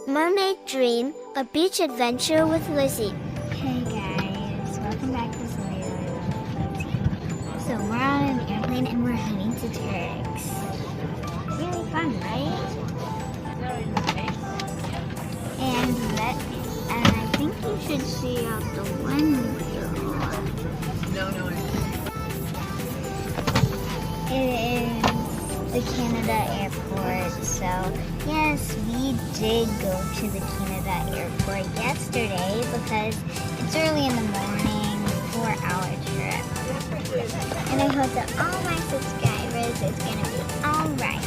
Mermaid Dream, a beach adventure with Lizzie. Hey guys, welcome back to So we're on an airplane and we're heading to Turks. Really fun, right? And I think you should see out the window. No. It is the Canada airport. So yes, we did go to the Canada airport yesterday because it's early in the morning, 4-hour trip. And I hope that all my subscribers is gonna be alright.